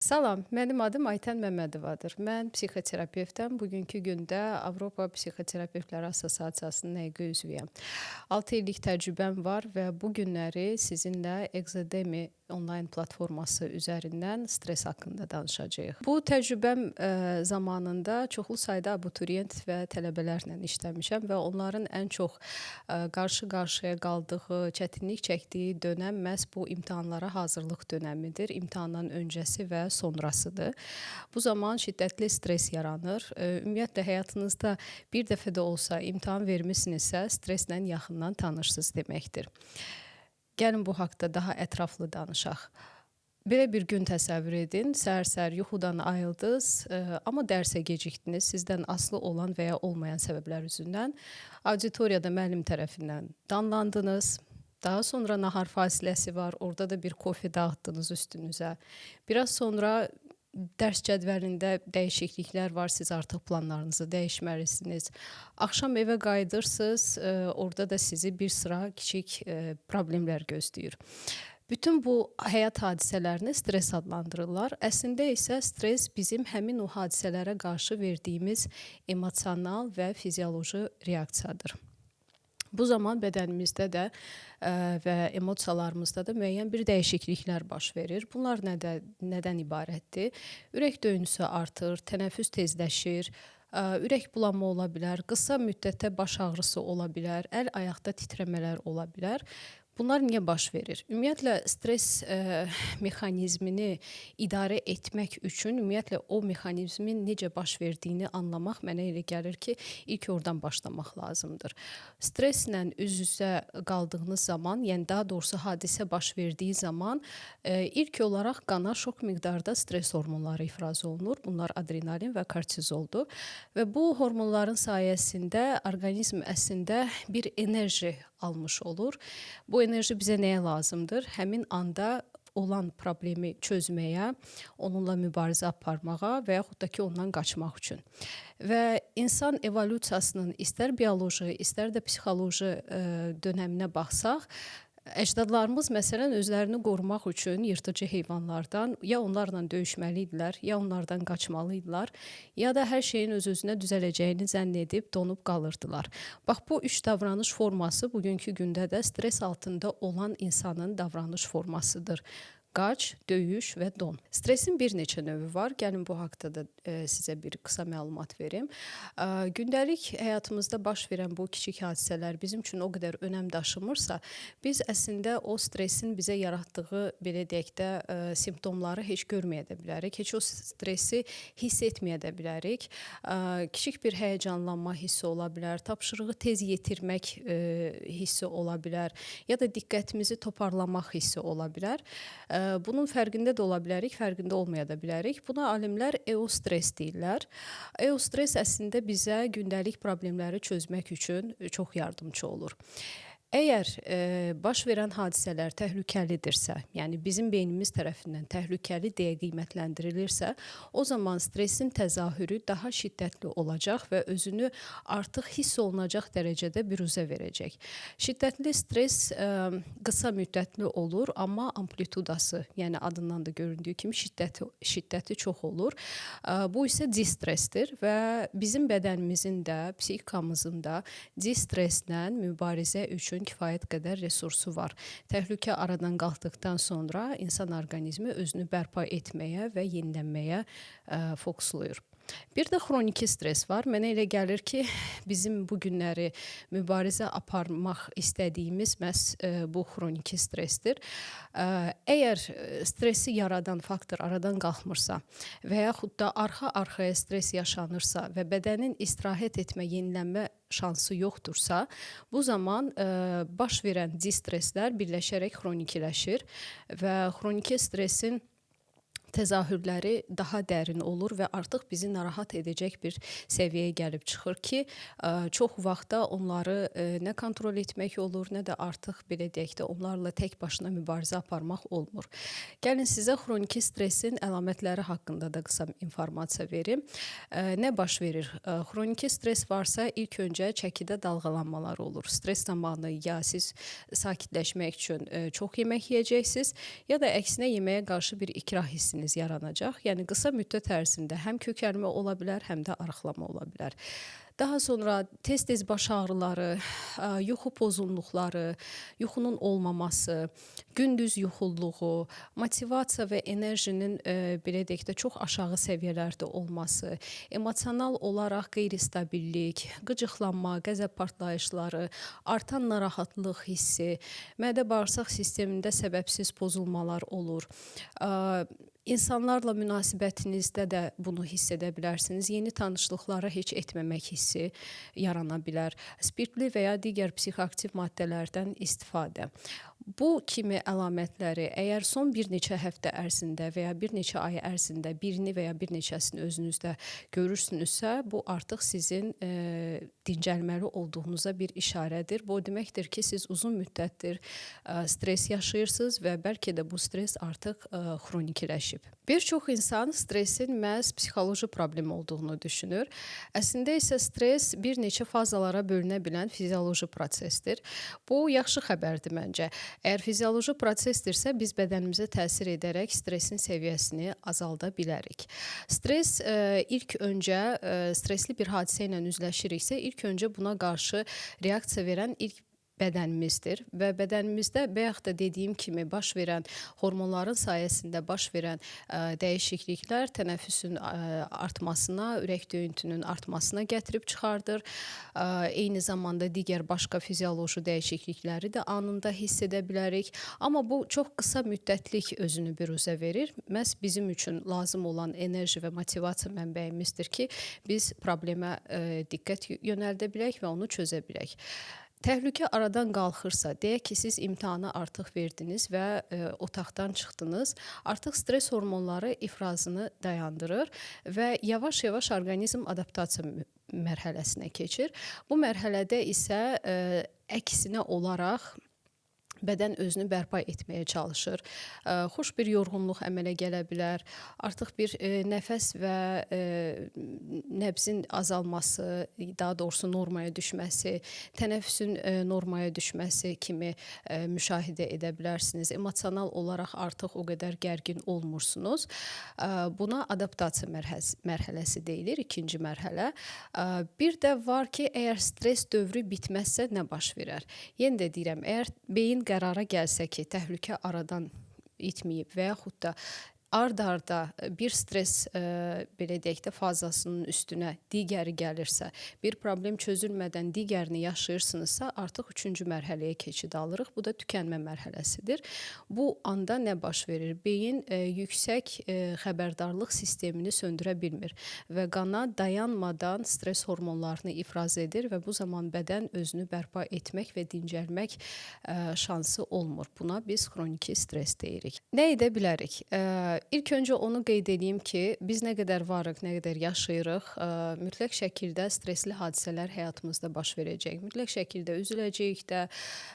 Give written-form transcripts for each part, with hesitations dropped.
Salam, mənim adım Aytən Məmmədovadır. Mən psixoterapevtəm. Bugünkü gündə Avropa Psixoterapevtlər Assosiasiyasının həqiqi üzvüyəm. 6 illik təcrübəm var və bu günləri sizinlə Exademy onlayn platforması üzərindən stress haqqında danışacağıq. Bu təcrübəm zamanında çoxlu sayda abituriyent və tələbələrlə işləmişəm və onların ən çox qarşı-qarşıya qaldığı, çətinlik çəkdiyi dönəm məhz bu imtahanlara hazırlıq dönəmidir. İmtahandan öncəsi və sonrasıdır. Bu zaman şiddətli stress yaranır. Ümumiyyətlə həyatınızda bir dəfə də olsa imtahan vermisinizsə, stresslə yaxından tanışsınız deməkdir. Gəlin bu haqda daha ətraflı danışaq. Belə bir gün təsəvvür edin, səhər-səhər yuxudan ayıldınız, amma dərsə gecikdiniz. Sizdən asılı olan və ya olmayan səbəblər üzündən auditoriyada müəllim tərəfindən danlandınız. Daha sonra nahar fasiləsi var, orada da bir kofe dağıtdınız üstünüzə. Biraz sonra dərs cədvəlində dəyişikliklər var, siz artıq planlarınızı dəyişməlisiniz. Axşam evə qayıdırsınız, orada da sizi bir sıra kiçik problemlər gözləyir. Bütün bu həyat hadisələrini stres adlandırırlar. Əslində isə stres bizim həmin o hadisələrə qarşı verdiyimiz emosional və fizioloji reaksiyadır. Bu zaman bədənimizdə də və emosiyalarımızda da müəyyən bir dəyişikliklər baş verir. Bunlar nədən ibarətdir? Ürək döyüntüsü artır, tənəffüs tezləşir, ürək bulanma ola bilər, qısa müddətdə baş ağrısı ola bilər, əl-ayaqda titrəmələr ola bilər. Bunlar niyə baş verir? Ümumiyyətlə, stres mexanizmini idarə etmək üçün, ümumiyyətlə, o mexanizmin necə baş verdiyini anlamaq mənə elə gəlir ki, ilk oradan başlamaq lazımdır. Streslə üz-üzə qaldığınız zaman, yəni daha doğrusu hadisə baş verdiyi zaman, ilk olaraq qana şok miqdarda stres hormonları ifraz olunur. Bunlar adrenalin və kortizoldur. Və bu hormonların sayəsində orqanizm əslində bir enerji almış olur. Bu enerji bizə nəyə lazımdır? Həmin anda olan problemi çözməyə, onunla mübarizə aparmağa və yaxud da ki, ondan qaçmaq üçün. Və insan evolyusiyasının istər bioloji, istər də psixoloji dönəminə baxsaq, əcdadlarımız məsələn özlərini qorumaq üçün yırtıcı heyvanlardan ya onlarla döyüşməli idilər, ya onlardan qaçmalı idilər, ya da hər şeyin öz-özünə düzələcəyini zənn edib donub qalırdılar. Bax, bu üç davranış forması bugünkü gündə də stres altında olan insanın davranış formasıdır. Qaç, döyüş və don. Stresin bir neçə növü var. Gəlin bu haqda da sizə bir qısa məlumat verim. Gündəlik həyatımızda baş verən bu kiçik hadisələr bizim üçün o qədər önəm daşımırsa, biz əslində o stresin bizə yaratdığı, belə deyək də, simptomları heç görməyə də bilərik. Heç o stresi hiss etməyə də bilərik. Kiçik bir həyəcanlanma hissi ola bilər, tapşırığı tez yetirmək hissi ola bilər, ya da diqqətimizi toparlamaq hissi ola bilər. Bunun fərqində də ola bilərik, fərqində olmaya da bilərik. Buna alimlər eostres deyirlər. Eostres əslində bizə gündəlik problemləri çözmək üçün çox yardımcı olur. Əgər baş verən hadisələr təhlükəlidirsə, yəni bizim beynimiz tərəfindən təhlükəli deyə qiymətləndirilirsə, o zaman stresin təzahürü daha şiddətli olacaq və özünü artıq hiss olunacaq dərəcədə büruzə verəcək. Şiddətli stres qısa müddətli olur, amma amplitudası, yəni adından da göründüyü kimi şiddəti çox olur. Bu isə distresdir və bizim bədənimizin də, psixikamızın da distreslə mübarizə üçün kifayət qədər resursu var. Təhlükə aradan qalxdıqdan sonra insan orqanizmi özünü bərpa etməyə və yenilənməyə fokuslayır. Bir də xroniki stres var. Mənə elə gəlir ki, bizim bu günləri mübarizə aparmaq istədiyimiz məhz bu xroniki stresdir. Əgər stresi yaradan faktor aradan qalxmırsa və yaxud da arxa-arxaya stres yaşanırsa və bədənin istirahət etmə, yenilənmə şansı yoxdursa, bu zaman baş verən distreslər birləşərək xronikiləşir və xroniki stresin təzahürləri daha dərin olur və artıq bizi narahat edəcək bir səviyyəyə gəlib çıxır ki, çox vaxtda onları nə kontrol etmək olur, nə də artıq belə deyək də onlarla tək başına mübarizə aparmaq olmur. Gəlin sizə xroniki stresin əlamətləri haqqında da qısa informasiya verim. Nə baş verir? Xroniki stres varsa ilk öncə çəkidə dalğalanmalar olur. Stres zamanı ya siz sakitləşmək üçün çox yemək yeyəcəksiniz, ya da əksinə yeməyə qarşı bir ikrah hissini stressiniz yaranacaq. Yəni qısa müddət ərzində həm kökəlmə ola bilər, həm də arıqlama ola bilər. Daha sonra tez-tez baş ağrıları, yuxu pozğunluqları, yuxunun olmaması, gündüz yuxululuğu, motivasiya və enerjinin belə deyək də çox aşağı səviyyələrdə olması, emosional olaraq qeyri-stabillik, qıcıqlanma, qəzəb partlayışları, artan narahatlıq hissi, mədə-bağırsaq sistemində səbəbsiz pozulmalar olur. İnsanlarla münasibətinizdə də bunu hiss edə bilərsiniz. Yeni tanışlıqlara heç etməmək hissi yarana bilər. Spirtli və ya digər psixoaktiv maddələrdən istifadə. Bu kimi əlamətləri əgər son bir neçə həftə ərzində və ya bir neçə ay ərzində birini və ya bir neçəsini özünüzdə görürsünüzsə, bu artıq sizin dincəlməli olduğunuza bir işarədir. Bu o deməkdir ki, siz uzun müddətdir stres yaşayırsınız və bəlkə də bu stres artıq xronikləşib. Bir çox insan stresin məhz psixoloji problem olduğunu düşünür. Əslində isə stres bir neçə fazalara bölünə bilən fizioloji prosesdir. Bu yaxşı xəbərdir məncə. Əgər fizioloji prosesdirsə, biz bədənimizə təsir edərək stresin səviyyəsini azalda bilərik. Stres ilk öncə stresli bir hadisə ilə üzləşiriksə, ilk öncə buna qarşı reaksiya verən ilk bədənimizdir və bədənimizdə bayaq da dediyim kimi baş verən hormonların sayəsində baş verən dəyişikliklər tənəffüsün artmasına, ürək döyüntünün artmasına gətirib çıxardır. Eyni zamanda digər başqa fizioloji dəyişiklikləri də anında hiss edə bilərik. Amma bu çox qısa müddətlik özünü büruzə verir. Məhz bizim üçün lazım olan enerji və motivasiya mənbəyimizdir ki, biz problemə diqqət yönəldə bilək və onu çözə bilək. Təhlükə aradan qalxırsa, deyək ki, siz imtahanı artıq verdiniz və otaqdan çıxdınız, artıq stres hormonları ifrazını dayandırır və yavaş-yavaş orqanizm adaptasiya mərhələsinə keçir. Bu mərhələdə isə əksinə olaraq bədən özünü bərpa etməyə çalışır. Xoş bir yorğunluq əmələ gələ bilər. Artıq bir nəfəs və nəbzin azalması, daha doğrusu normaya düşməsi, tənəffüsün normaya düşməsi kimi müşahidə edə bilərsiniz. Emosional olaraq artıq o qədər gərgin olmursunuz. Buna adaptasiya mərhələsi deyilir, ikinci mərhələ. Bir də var ki, əgər stres dövrü bitməzsə nə baş verər? Yenə də deyirəm, əgər beyin qərara gəlsə ki, təhlükə aradan itməyib və yaxud da ard-arda bir stres belə deyək də fazasının üstünə digəri gəlirsə, bir problem çözülmədən digərini yaşayırsınızsa, artıq üçüncü mərhələyə keçid alırıq. Bu da tükənmə mərhələsidir. Bu anda nə baş verir? Beyin yüksək xəbərdarlıq sistemini söndürə bilmir və qana dayanmadan stres hormonlarını ifraz edir və bu zaman bədən özünü bərpa etmək və dincəlmək şansı olmur. Buna biz xroniki stres deyirik. Nə edə bilərik? İlk öncə onu qeyd edeyim ki, biz nə qədər varıq, nə qədər yaşayırıq, mütləq şəkildə stresli hadisələr həyatımızda baş verəcək. Mütləq şəkildə üzüləcəyik də,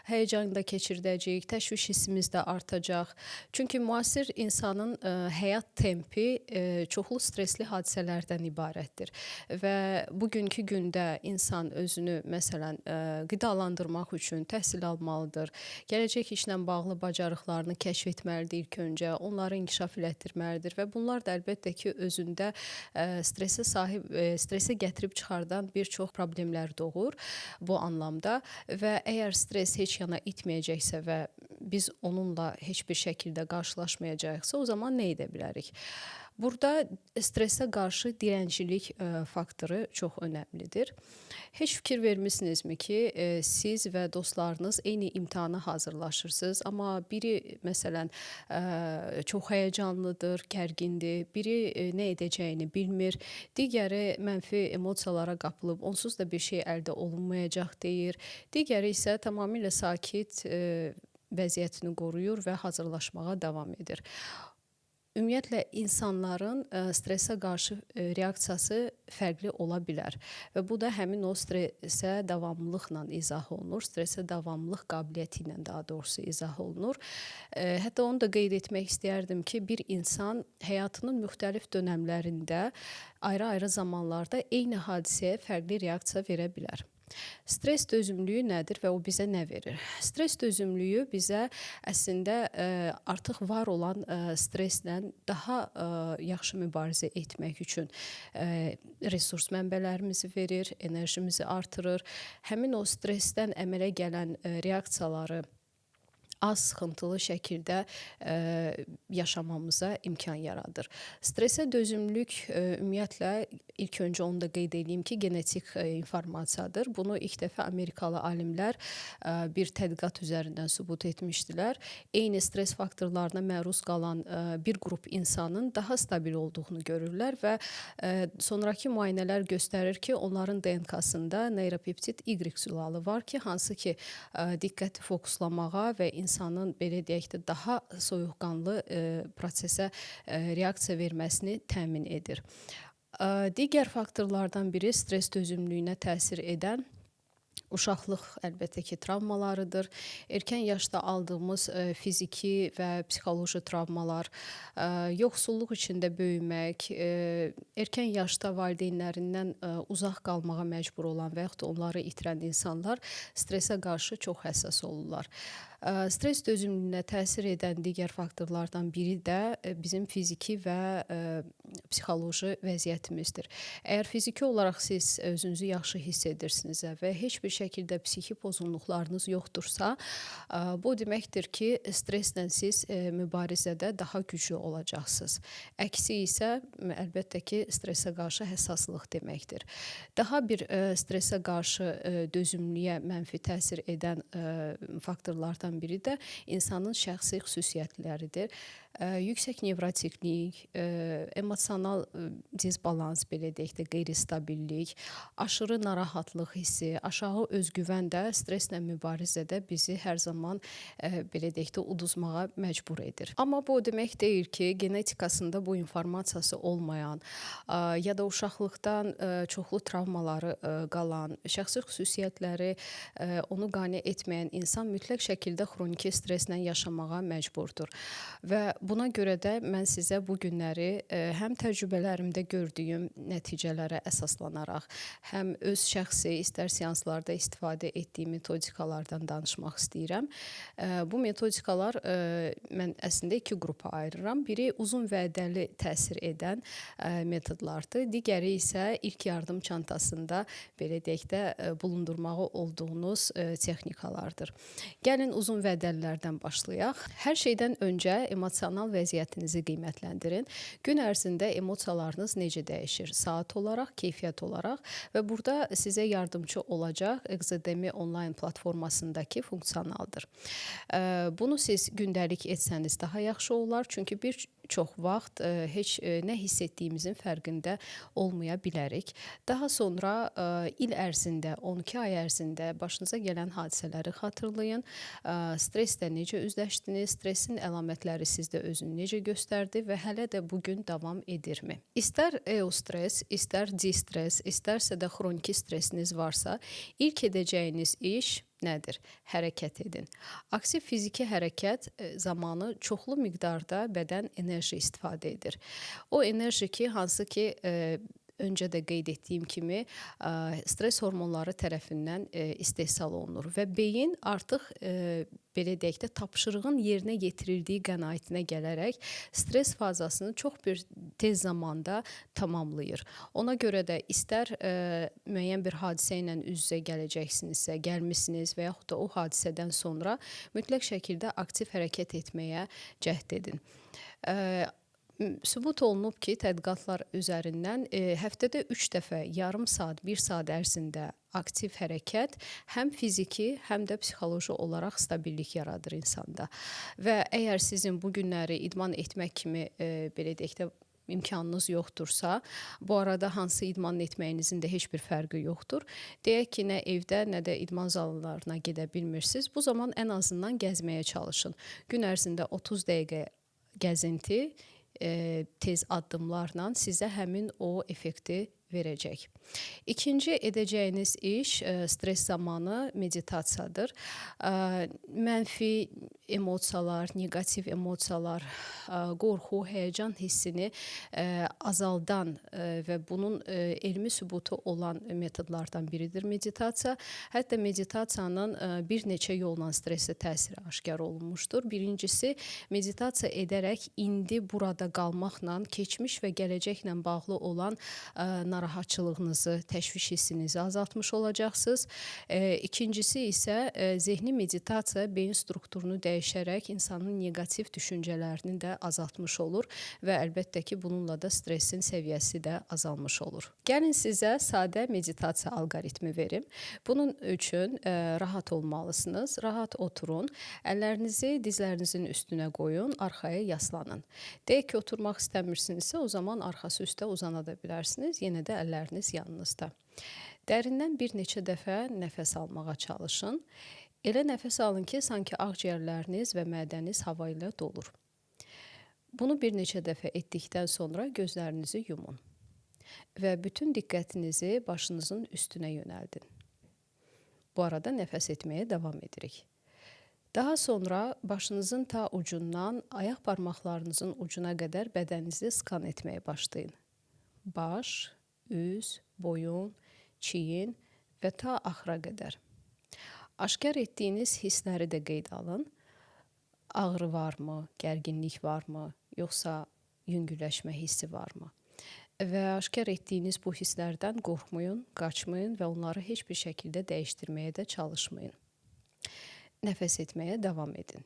həyəcan da keçirdəcəyik, təşviş hissimiz də artacaq. Çünki müasir insanın həyat tempi çoxlu stresli hadisələrdən ibarətdir. Və bugünkü gündə insan özünü, məsələn, qidalandırmaq üçün təhsil almalıdır, gələcək işlə bağlı bacarıqlarını kəşf etməlidir ilk öncə, onları inkişaf etdirməlidir və bunlar da əlbəttə ki, özündə stresə gətirib çıxardan bir çox problemlər doğur bu anlamda və əgər stres heç yana itməyəcəksə və biz onunla heç bir şəkildə qarşılaşmayacaqsa, o zaman nə edə bilərik? Burada stresə qarşı dirəncilik faktoru çox önəmlidir. Heç fikir vermisinizmi ki, siz və dostlarınız eyni imtahana hazırlaşırsınız, amma biri məsələn çox həyəcanlıdır, gərgindir, biri nə edəcəyini bilmir, digəri mənfi emosiyalara qapılıb, onsuz da bir şey əldə olunmayacaq deyir, digəri isə tamamilə sakit vəziyyətini qoruyur və hazırlaşmağa davam edir. Ümumiyyətlə, insanların stresə qarşı reaksiyası fərqli ola bilər və bu da həmin o stresə davamlılıqla izah olunur, stresə davamlılıq qabiliyyəti ilə daha doğrusu izah olunur. Hətta onu da qeyd etmək istəyərdim ki, bir insan həyatının müxtəlif dönəmlərində, ayrı-ayrı zamanlarda eyni hadisəyə fərqli reaksiya verə bilər. Stres dözümlüyü nədir və o bizə nə verir? Stres dözümlüyü bizə əslində artıq var olan stresslə daha yaxşı mübarizə etmək üçün resurs mənbələrimizi verir, enerjimizi artırır. Həmin o stressdən əmələ gələn reaksiyaları az sıxıntılı şəkildə yaşamamıza imkan yaradır. Stresə dözümlülük ümumiyyətlə ilk öncə onu da qeyd edeyim ki, genetik informasiyadır. Bunu ilk dəfə Amerikalı alimlər bir tədqiqat üzərindən sübut etmişdilər. Eyni stres faktorlarına məruz qalan bir qrup insanın daha stabil olduğunu görürlər və sonrakı müayinələr göstərir ki, onların DNK-sında neyropeptid Y zülalı var ki, hansı ki diqqəti fokuslamağa və insanın belə deyək də daha soyuqqanlı prosesə reaksiya verməsini təmin edir. Digər faktorlardan biri stres dözümlülüyünə təsir edən uşaqlıq əlbəttə ki, travmalarıdır. Erkən yaşda aldığımız fiziki və psixoloji travmalar, yoxsulluq içində böyümək, erkən yaşda valideynlərindən uzaq qalmağa məcbur olan və yaxud da onları itirən insanlar stresə qarşı çox həssas olurlar. Stres dözümlülüyünə təsir edən digər faktorlardan biri də bizim fiziki və psixoloji vəziyyətimizdir. Əgər fiziki olaraq siz özünüzü yaxşı hiss edirsinizsə və heç bir şəkildə psixi pozğunluqlarınız yoxdursa, bu deməkdir ki, stresslə siz mübarizədə daha güclü olacaqsınız. Əksi isə əlbəttə ki, stresə qarşı həssaslıq deməkdir. Daha bir stresə qarşı dözümlüyə mənfi təsir edən faktorlardan biri də insanın şəxsi xüsusiyyətləridir. Yüksək nevrotiklik, emosional disbalans, belə deyək də, qeyri-stabillik, aşırı narahatlıq hissi, aşağı özgüvən də streslə mübarizədə bizi hər zaman belə deyək də uduzmağa məcbur edir. Amma bu o demək deyil ki, genetikasında bu informasiyası olmayan ya da uşaqlıqdan çoxlu travmaları qalan, şəxsi xüsusiyyətləri onu qane etməyən insan mütləq şəkildə xroniki stresslə yaşamağa məcburdur. Və buna görə də mən sizə bu günləri həm təcrübələrimdə gördüyüm nəticələrə əsaslanaraq, həm öz şəxsi istər seanslarda istifadə etdiyim metodikalardan danışmaq istəyirəm. Bu metodikalar mən əslində iki qrupa ayırıram. Biri uzun vədəli təsir edən metodlardır. Digəri isə ilk yardım çantasında belə deyək də bulundurmağı olduğunuz texnikalardır. Gəlin uzun vədəlilərdən başlayaq. Hər şeydən öncə emosional vəziyyətinizi qiymətləndirin. Gün ərzində emosiyalarınız necə dəyişir? Saat olaraq, keyfiyyət olaraq və burada sizə yardımcı olacaq Exademy onlayn platformasındakı funksionaldır. Bunu siz gündəlik etsəniz daha yaxşı olar, çünki bir çox vaxt heç nə hiss etdiyimizin fərqində olmaya bilərik. Daha sonra il ərzində, 12 ay ərzində başınıza gələn hadisələri xatırlayın. Stresslə necə üzləşdiniz, stressin əlamətləri sizdə özünü necə göstərdi və hələ də bugün davam edirmi? İstər eustres, istər distres, istərsə də xroniki stressiniz varsa, ilk edəcəyiniz iş nədir? Hərəkət edin. Aktiv fiziki hərəkət zamanı çoxlu miqdarda bədən enerji istifadə edir. O enerji ki, hansı ki, öncə də qeyd etdiyim kimi stres hormonları tərəfindən istehsal olunur və beyin artıq belə deyək də tapşırığın yerinə yetirildiyi qənaətinə gələrək stres fazasını çox bir tez zamanda tamamlayır. Ona görə də istər müəyyən bir hadisə ilə üz-üzə gələcəksinizsə, gəlmisiniz və yaxud da o hadisədən sonra mütləq şəkildə aktiv hərəkət etməyə cəhd edin. Sübut olunub ki, tədqiqatlar üzərindən həftədə 3 dəfə yarım saat, 1 saat ərzində aktiv hərəkət həm fiziki, həm də psixoloji olaraq stabillik yaradır insanda. Və əgər sizin bu günləri idman etmək kimi belə deyək də imkanınız yoxdursa, bu arada hansı idman etməyinizin də heç bir fərqi yoxdur. Deyək ki, nə evdə, nə də idman zallarına gedə bilmirsiniz. Bu zaman ən azından gəzməyə çalışın. Gün ərzində 30 dəqiqə gəzinti tez addımlarla sizə həmin o effekti verəcək. İkinci edəcəyiniz iş stres zamanı meditasiyadır. Mənfi emosiyalar, neqativ emosiyalar, qorxu, həyəcan hissini azaldan və bunun elmi sübutu olan metodlardan biridir meditasiya. Hətta meditasiyanın bir neçə yolla stressə təsiri aşkar olunmuşdur. Birincisi, meditasiya edərək indi burada qalmaqla, keçmiş və gələcəklə bağlı olan narahatçılığınızı, təşviş hissinizi azaltmış olacaqsınız. İkincisi isə zehni meditasiya beyin strukturunu dəyişərək insanın neqativ düşüncələrini də azaltmış olur və əlbəttə ki, bununla da stressin səviyyəsi də azalmış olur. Gəlin sizə sadə meditasiya alqoritmi verim. Bunun üçün rahat olmalısınız. Rahat oturun. Əllərinizi dizlərinizin üstünə qoyun, arxaya yaslanın. Deyək ki, oturmaq istəmirsinizsə, o zaman arxası üstə uzana da bilərsiniz. Yenə də əlləriniz yanınızda. Dərindən bir neçə dəfə nəfəs almağa çalışın. Elə nəfəs alın ki, sanki ağciyərləriniz və mədəniz hava ilə dolur. Bunu bir neçə dəfə etdikdən sonra gözlərinizi yumun və bütün diqqətinizi başınızın üstünə yönəldin. Bu arada nəfəs etməyə davam edirik. Daha sonra başınızın ta ucundan ayaq barmaqlarınızın ucuna qədər bədəninizi skan etməyə başlayın. Baş, üz, boyun, çiyin və ta axıra qədər. Aşkar etdiyiniz hissləri də qeyd alın. Ağrı varmı, gərginlik varmı, yoxsa yüngülləşmə hissi varmı? Və aşkar etdiyiniz bu hisslərdən qorxmayın, qaçmayın və onları heç bir şəkildə dəyişdirməyə də çalışmayın. Nəfəs etməyə davam edin.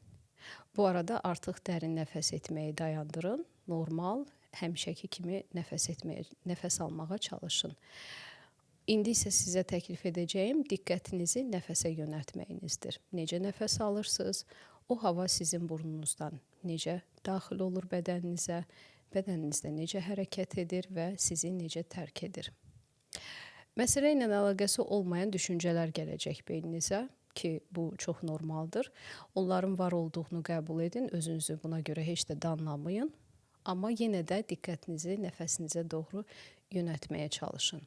Bu arada artıq dərin nəfəs etməyi dayandırın, normal, həmişəki kimi nəfəs almağa çalışın. İndi isə sizə təklif edəcəyim diqqətinizi nəfəsə yönəltməyinizdir. Necə nəfəs alırsınız? O hava sizin burnunuzdan necə daxil olur bədəninizə? Bədəninizdə necə hərəkət edir və sizi necə tərk edir? Məsələ ilə əlaqəsi olmayan düşüncələr gələcək beyninizə ki, bu çox normaldır. Onların var olduğunu qəbul edin, özünüzü buna görə heç də danlamayın. Amma yenə də diqqətinizi nəfəsinizə doğru yönəltməyə çalışın.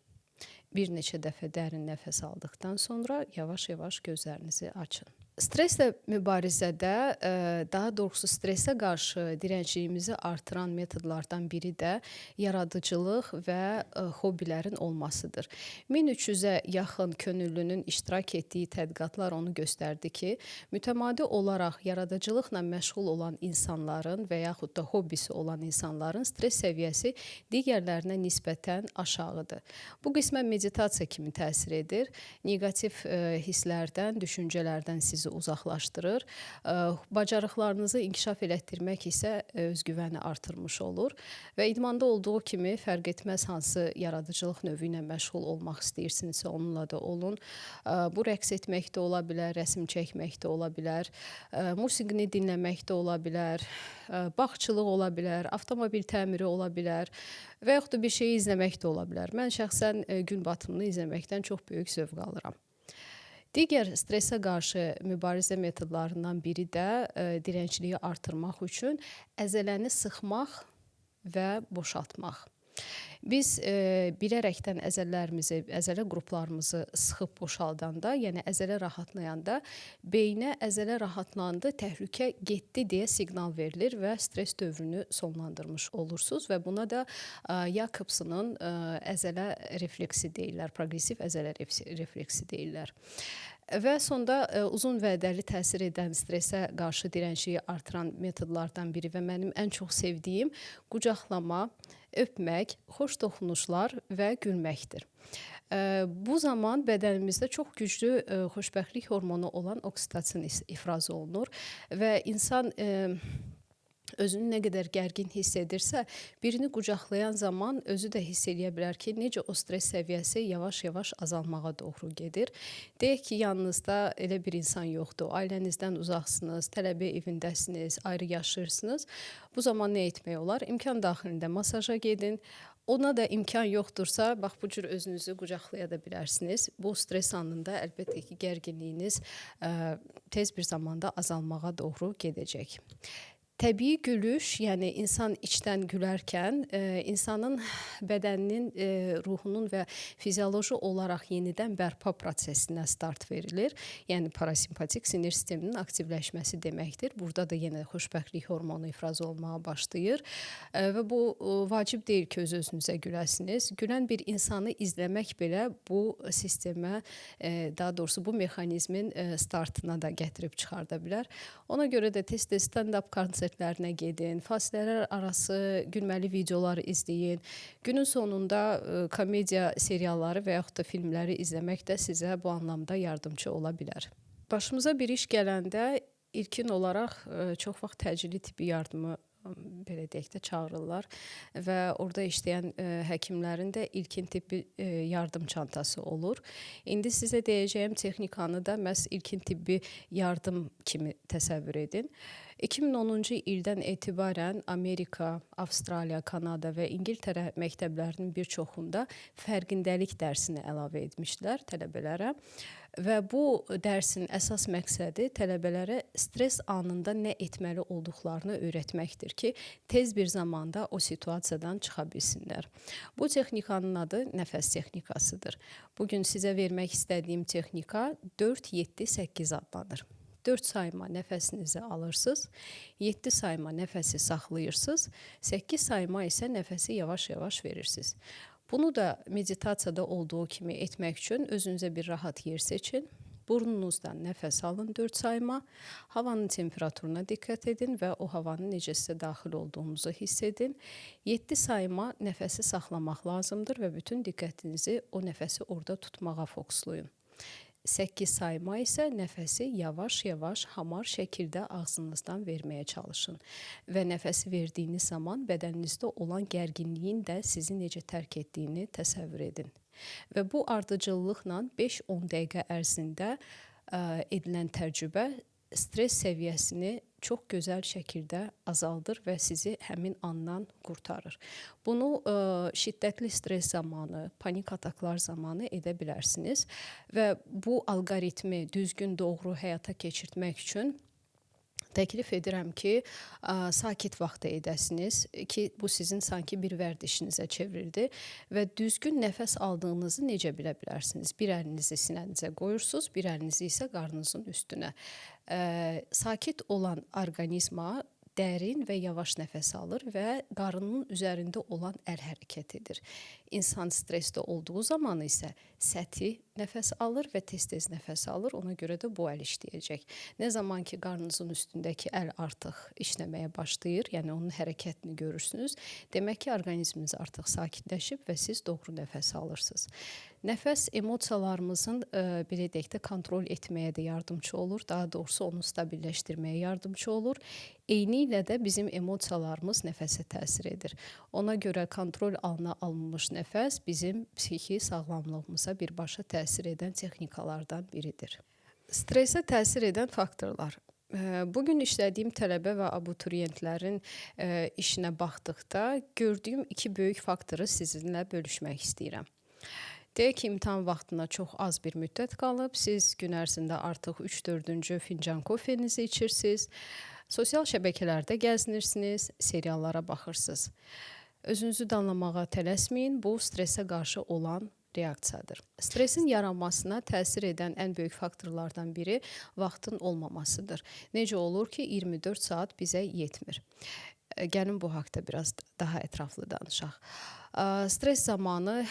Bir neçə dəfə dərin nəfəs aldıqdan sonra yavaş-yavaş gözlərinizi açın. Streslə mübarizədə, daha doğrusu stresə qarşı dirəncliyimizi artıran metodlardan biri də yaradıcılıq və hobbilərin olmasıdır. 1300-ə yaxın könüllünün iştirak etdiyi tədqiqatlar onu göstərdi ki, mütəmadi olaraq yaradıcılıqla məşğul olan insanların və yaxud da hobbisi olan insanların stres səviyyəsi digərlərinə nisbətən aşağıdır. Bu qismən meditasiya kimi təsir edir. Neqativ hisslərdən, düşüncələrdən sizi uzaqlaşdırır. Bacarıqlarınızı inkişaf elətdirmək isə özgüvəni artırmış olur və idmanda olduğu kimi fərq etməz hansı yaradıcılıq növü ilə məşğul olmaq istəyirsinizsə onunla da olun. Bu rəqs etmək də ola bilər, rəsm çəkmək də ola bilər, musiqini dinləmək də ola bilər, bağçılıq ola bilər, avtomobil təmiri ola bilər və yaxud da bir şeyi izləmək də ola bilər. Mən şəxsən gün batımını izləməkdən çox böyük zövq alıram. Digər stresə qarşı mübarizə metodlarından biri də dirəncliyi artırmaq üçün əzələni sıxmaq və boşaltmaq. Biz bilərəkdən əzələ qruplarımızı sıxıb boşaldanda, yəni əzələ rahatlayanda, beyinə əzələ rahatlandı, təhlükə getdi deyə siqnal verilir və stres dövrünü sonlandırmış olursunuz və buna da Yakobsonun əzələ refleksi deyirlər, proqressiv əzələ refleksi deyirlər. Və sonda uzun vədəli təsir edən stresə qarşı dirəncliyi artıran metodlardan biri və mənim ən çox sevdiyim qucaqlama, öpmək, xoş toxunuşlar və gülməkdir. Bu zaman bədənimizdə çox güclü xoşbəxtlik hormonu olan oksitosin ifraz olunur və insan özünü nə qədər gərgin hiss edirsə, birini qucaqlayan zaman özü də hiss edə bilər ki, necə o stres səviyyəsi yavaş-yavaş azalmağa doğru gedir. Deyək ki, yanınızda elə bir insan yoxdur, ailənizdən uzaqsınız, tələbə evindəsiniz, ayrı yaşayırsınız. Bu zaman nə etmək olar? İmkan daxilində masaja gedin. Ona da imkan yoxdursa, bax bu cür özünüzü qucaqlaya da bilərsiniz. Bu stres anında əlbəttə ki, gərginliyiniz tez bir zamanda azalmağa doğru gedəcək. Təbii gülüş, yəni insan içdən gülərkən, insanın bədəninin, ruhunun və fizioloji olaraq yenidən bərpa prosesinə start verilir. Yəni parasimpatik sinir sisteminin aktivləşməsi deməkdir. Burada da yenə xoşbəxtlik hormonu ifraz olmağa başlayır və bu vacib deyil ki, öz-özünüzə güləsiniz. Gülən bir insanı izləmək belə bu sistemə, daha doğrusu bu mexanizmin startına da gətirib çıxarda bilər. Ona görə də tez-tez stand-up konsertlərinə gedin, fasilələr arası gülməli videolar izləyin. Günün sonunda komediya serialları və yaxud da filmləri izləmək də sizə bu anlamda yardımcı ola bilər. Başımıza bir iş gələndə ilkin olaraq çox vaxt təcili tibbi yardımı belə deyək də çağırırlar və orada işləyən həkimlərin də ilkin tibbi yardım çantası olur. İndi sizə deyəcəyim texnikanı da məhz ilkin tibbi yardım kimi təsəvvür edin. 2010-cu ildən etibarən Amerika, Avstraliya, Kanada və İngiltərə məktəblərinin bir çoxunda fərqindəlik dərsini əlavə etmişlər tələbələrə. Və bu dərsin əsas məqsədi tələbələrə stres anında nə etməli olduqlarını öyrətməkdir ki, tez bir zamanda o situasiyadan çıxa bilsinlər. Bu texnikanın adı nəfəs texnikasıdır. Bugün sizə vermək istədiyim texnika 4-7-8 adlanır. 4 sayma nəfəsinizi alırsınız, 7 sayma nəfəsi saxlayırsınız, 8 sayma isə nəfəsi yavaş-yavaş verirsiniz. Bunu da meditasiyada olduğu kimi etmək üçün özünüzə bir rahat yer seçin. Burnunuzdan nəfəs alın 4 sayma, havanın temperaturuna diqqət edin və o havanın necə sizə daxil olduğunuzu hiss edin. 7 sayma nəfəsi saxlamaq lazımdır və bütün diqqətinizi o nəfəsi orada tutmağa fokuslayın. 8 sayma isə nəfəsi yavaş-yavaş hamar şəkildə ağzınızdan verməyə çalışın. Və nəfəsi verdiyiniz zaman bədəninizdə olan gərginliyin də sizi necə tərk etdiyini təsəvvür edin. Və bu ardıcıllıqla 5-10 dəqiqə ərzində edilən təcrübə stres səviyyəsini çox gözəl şəkildə azaldır və sizi həmin andan qurtarır. Bunu şiddətli stres zamanı, panik ataklar zamanı edə bilərsiniz və bu alqoritmi düzgün, doğru həyata keçirtmək üçün təklif edirəm ki, sakit vaxtda edəsiniz ki, bu sizin sanki bir vərdişinizə çevrildi və düzgün nəfəs aldığınızı necə bilə bilərsiniz? Bir əlinizi sinənizə qoyursunuz, bir əlinizi isə qarnınızın üstünə. Sakit olan orqanizma dərin və yavaş nəfəs alır və qarnının üzərində olan əl hərəkət edir. İnsan stresdə olduğu zaman isə səthi nəfəs alır və tez-tez nəfəs alır. Ona görə də bu əl işləyəcək. Nə zaman ki, qarnınızın üstündəki əl artıq işləməyə başlayır, yəni onun hərəkətini görürsünüz, demək ki, orqanizminiz artıq sakitləşib və siz doğru nəfəs alırsınız. Nəfəs emosiyalarımızın belə deyək də kontrol etməyə də yardımcı olur. Daha doğrusu onu stabilləşdirməyə yardımcı olur. Eynilə də bizim emosiyalarımız nəfəsə təsir edir. Ona görə kontrol altına alınmış nəfəs bizim psixi sağlamlığımıza birbaşa təsir edən texnikalardan biridir. Stresə təsir edən faktorlar. Bugün işlədiyim tələbə və abituriyentlərin işinə baxdıqda gördüyüm 2 böyük faktoru sizinlə bölüşmək istəyirəm. Deyək ki, imtahan vaxtına çox az bir müddət qalıb, siz gün ərzində artıq 3-4-cü fincan kofenizi içirsiniz, sosial şəbəkələrdə gəzinirsiniz, seriallara baxırsınız. Özünüzü danlamağa tələsməyin, bu stresə qarşı olan reaksiyadır. Stresin yaranmasına təsir edən ən böyük faktorlardan biri vaxtın olmamasıdır. Necə olur ki, 24 saat bizə yetmir. Gəlin bu haqda biraz daha ətraflı danışaq. Stres zamanı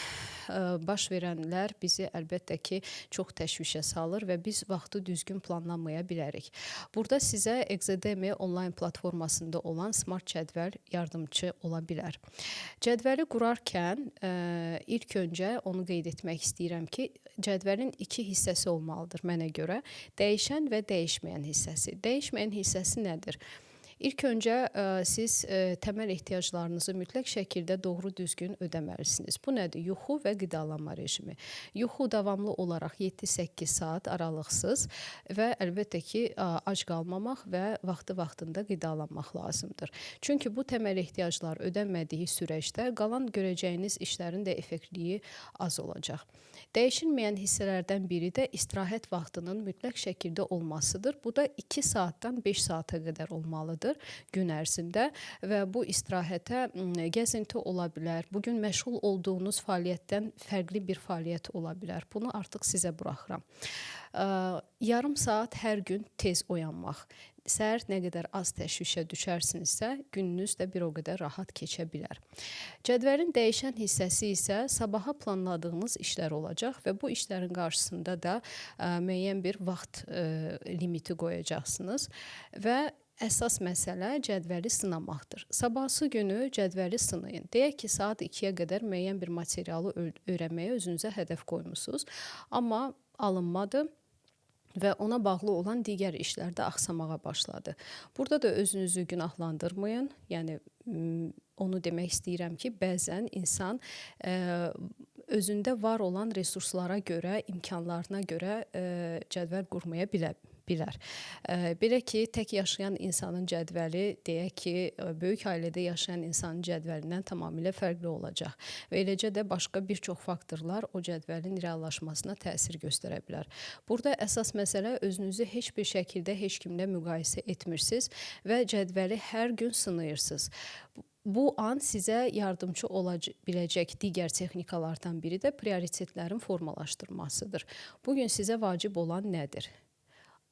baş verənlər bizi əlbəttə ki, çox təşvişə salır və biz vaxtı düzgün planlamaya bilərik. Burada sizə Exademy onlayn platformasında olan smart cədvəl yardımcı ola bilər. Cədvəli qurarkən ilk öncə onu qeyd etmək istəyirəm ki, cədvəlin 2 hissəsi olmalıdır mənə görə. Dəyişən və dəyişməyən hissəsi. Dəyişməyən hissəsi nədir? İlk öncə siz təməl ehtiyaclarınızı mütləq şəkildə doğru düzgün ödəməlisiniz. Bu nədir? Yuxu və qidalanma rejimi. Yuxu davamlı olaraq 7-8 saat aralıqsız və əlbəttə ki, ac qalmamaq və vaxtında qidalanmaq lazımdır. Çünki bu təməl ehtiyaclar ödənmədiyi sürəcdə qalan görəcəyiniz işlərin də effektivliyi az olacaq. Dəyişilməyən hissələrdən biri də istirahət vaxtının mütləq şəkildə olmasıdır. Bu da 2 saatdan 5 saata qədər olmalıdır. olmalıdır gün ərzində və bu istirahətə gəzinti ola bilər. Bugün məşğul olduğunuz fəaliyyətdən fərqli bir fəaliyyət ola bilər. Bunu artıq sizə buraxıram. Yarım saat hər gün tez oyanmaq. Səhər nə qədər az təşvişə düşərsinizsə, gününüz də bir o qədər rahat keçə bilər. Cədvəlin dəyişən hissəsi isə sabaha planladığınız işlər olacaq və bu işlərin qarşısında da müəyyən bir vaxt limiti qoyacaqsınız və əsas məsələ cədvəli sınamaqdır. Sabahsı günü cədvəli sınayın. Deyək ki, saat 2-yə qədər müəyyən bir materialı öyrənməyə özünüzə hədəf qoymusunuz, amma alınmadı və ona bağlı olan digər işlərdə axsamağa başladı. Burada da özünüzü günahlandırmayın. Yəni onu demək istəyirəm ki, bəzən insan özündə var olan resurslara görə, imkanlarına görə cədvəl qurmaya bilər. Belə ki, tək yaşayan insanın cədvəli, deyək ki, böyük ailədə yaşayan insanın cədvəlindən tamamilə fərqli olacaq. Və eləcə də başqa bir çox faktorlar o cədvəlin reallaşmasına təsir göstərə bilər. Burada əsas məsələ özünüzü heç bir şəkildə heç kimlə müqayisə etmirsiniz və cədvəli hər gün sınayırsınız. Bu an sizə yardımcı ola biləcək digər texnikalardan biri də prioritetlərin formalaşdırmasıdır. Bugün sizə vacib olan nədir?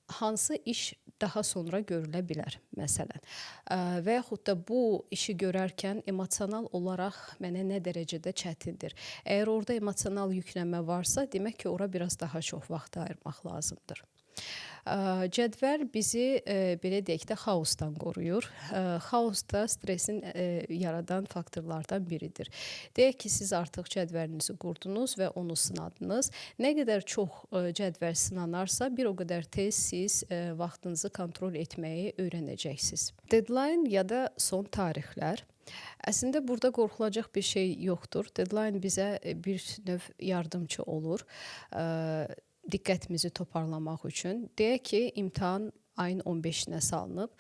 Hansı iş daha sonra görülə bilər, məsələn. Və yaxud da bu işi görərkən emosional olaraq mənə nə dərəcədə çətindir. Əgər orada emosional yüklənmə varsa, demək ki, ora biraz daha çox vaxt ayırmaq lazımdır. Cədvəl bizi, belə deyək də, xaosdan qoruyur. Xaos da stresin yaradan faktorlardan biridir. Deyək ki, siz artıq cədvəlinizi qurdunuz və onu sınadınız. Nə qədər çox cədvəl sınanarsa, bir o qədər tez siz vaxtınızı kontrol etməyi öyrənəcəksiniz. Deadline ya da son tarixlər. Əslində, burada qorxulacaq bir şey yoxdur. Deadline bizə bir növ yardımcı olur diqqətimizi toparlamaq üçün. Deyək ki, imtahan ayın 15-nə salınıb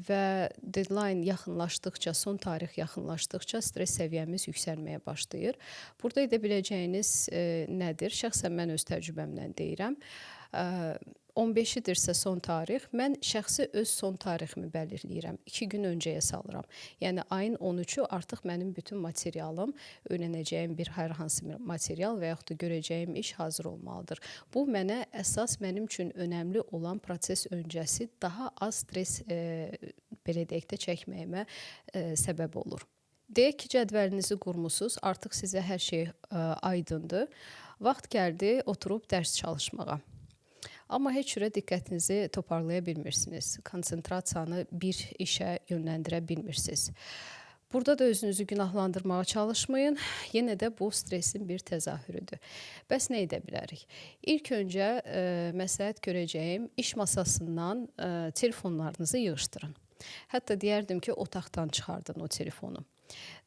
və deadline yaxınlaşdıqca, son tarix yaxınlaşdıqca stres səviyyəmiz yüksəlməyə başlayır. Burada edə biləcəyiniz nədir? Şəxsən mən öz təcrübəmdən deyirəm. 15-dirsə son tarix, mən şəxsi öz son tariximi bəlirləyirəm. 2 gün öncəyə salıram. Yəni, ayın 13-ü artıq mənim bütün materialım, öyrənəcəyim bir hər hansı material və yaxud da görəcəyim iş hazır olmalıdır. Bu, mənə əsas mənim üçün önəmli olan proses öncəsi daha az stres, belə deyək də, çəkməyimə səbəb olur. Deyək ki, cədvəlinizi qurmusunuz, artıq sizə hər şey aydındır. Vaxt gəldi oturub dərs çalışmağa. Amma heç cürə diqqətinizi toparlaya bilmirsiniz. Konsentrasiyanı bir işə yönləndirə bilmirsiniz. Burada da özünüzü günahlandırmağa çalışmayın. Yenə də bu stresin bir təzahürüdür. Bəs nə edə bilərik? İlk öncə məsləhət görəcəyim iş masasından telefonlarınızı yığışdırın. Hətta deyərdim ki, otaqdan çıxardın o telefonu.